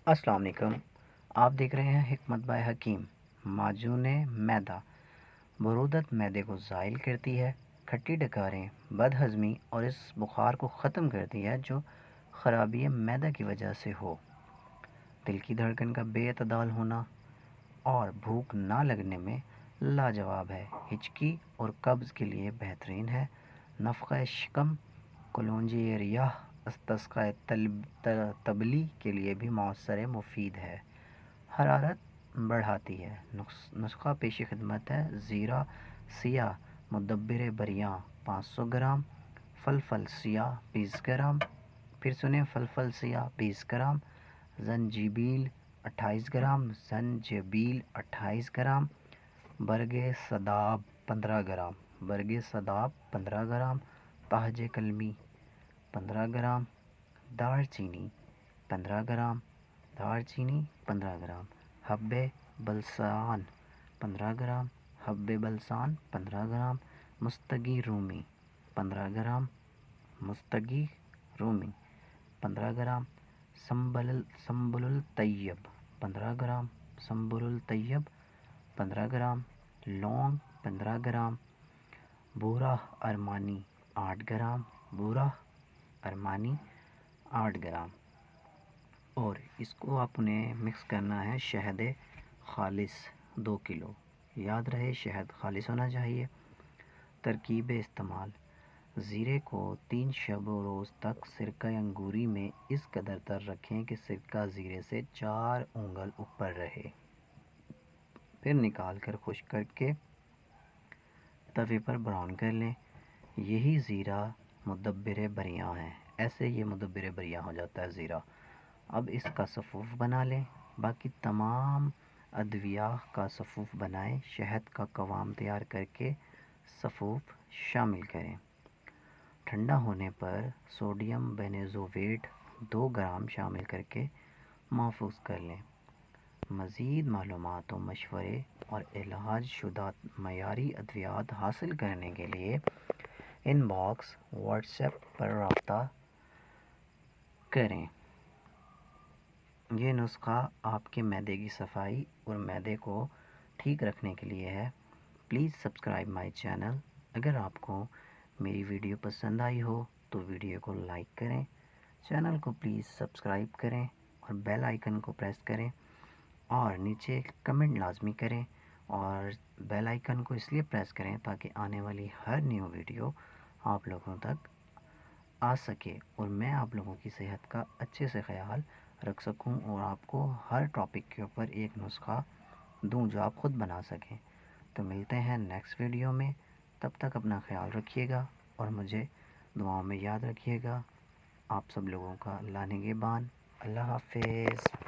السلام علیکم۔ آپ دیکھ رہے ہیں حکمت بائے حکیم۔ معجون میدا برودت معدے کو زائل کرتی ہے، کھٹی ڈکاریں، بد ہضمی اور اس بخار کو ختم کرتی ہے جو خرابی معدہ کی وجہ سے ہو۔ دل کی دھڑکن کا بے اعتدال ہونا اور بھوک نہ لگنے میں لاجواب ہے۔ ہچکی اور قبض کے لیے بہترین ہے۔ نفخہ شکم، کلونجی ریاح، استسقاء تبلی کے لیے بھی مؤثر مفید ہے۔ حرارت بڑھاتی ہے۔ نسخہ پیش خدمت ہے۔ زیرہ سیاہ مدبر بریاں 500 گرام، فلفل سیاہ 20 گرام، پھر سنیں فلفل سیاہ 20 گرام، زنجبیل 28 گرام، زنجبیل 28 گرام، برگ سداب 15 گرام، برگ سداب 15 گرام، تاج کلمی 15 گرام، دار چینی 15 گرام، دار چینی 15 گرام، حب بلسان 15 گرام، حب بلسان 15 گرام، مستگی رومی 15 گرام، مستگی رومی 15 گرام، سنبل الطیب 15 گرام، سنبل الطیب 15 گرام، لونگ 15 gram, Bora Armani 8 gram, Bora Armani 8 gram, اور اس کو آپ نے مکس کرنا ہے شہد خالص 2 کلو۔ یاد رہے شہد خالص ہونا چاہیے۔ ترکیب استعمال: زیرے کو 3 شب و روز تک سرکہ انگوری میں اس قدر تر رکھیں کہ سرکہ زیرے سے 4 انگل اوپر رہے، پھر نکال کر خشک کر کے توے پر براؤن کر لیں۔ یہی زیرہ مدبر بریاں ہے۔ ایسے یہ مدبر بریاں ہو جاتا ہے زیرہ۔ اب اس کا صفوف بنا لیں۔ باقی تمام ادویہ کا صفوف بنائیں۔ شہد کا قوام تیار کر کے صفوف شامل کریں۔ ٹھنڈا ہونے پر سوڈیم بینزویٹ 2 گرام شامل کر کے محفوظ کر لیں۔ مزید معلومات و مشورے اور علاج شدہ معیاری ادویات حاصل کرنے کے لیے ان باکس واٹس ایپ پر رابطہ کریں۔ یہ نسخہ آپ کے معدے کی صفائی اور معدے کو ٹھیک رکھنے کے لیے ہے۔ Please subscribe my channel. اگر آپ کو میری ویڈیو پسند آئی ہو تو ویڈیو کو لائک کریں، چینل کو پلیز سبسکرائب کریں اور بیل آئیکن کو پریس کریں، اور نیچے کمنٹ لازمی کریں، اور بیل آئیکن کو اس لیے پریس کریں تاکہ آنے والی ہر نیو ویڈیو آپ لوگوں تک آ سکے اور میں آپ لوگوں کی صحت کا اچھے سے خیال رکھ سکوں اور آپ کو ہر ٹاپک کے اوپر ایک نسخہ دوں جو آپ خود بنا سکیں۔ تو ملتے ہیں نیکسٹ ویڈیو میں، تب تک اپنا خیال رکھیے گا اور مجھے دعاؤں میں یاد رکھیے گا۔ آپ سب لوگوں کا اللہ نگہبان۔ اللہ حافظ۔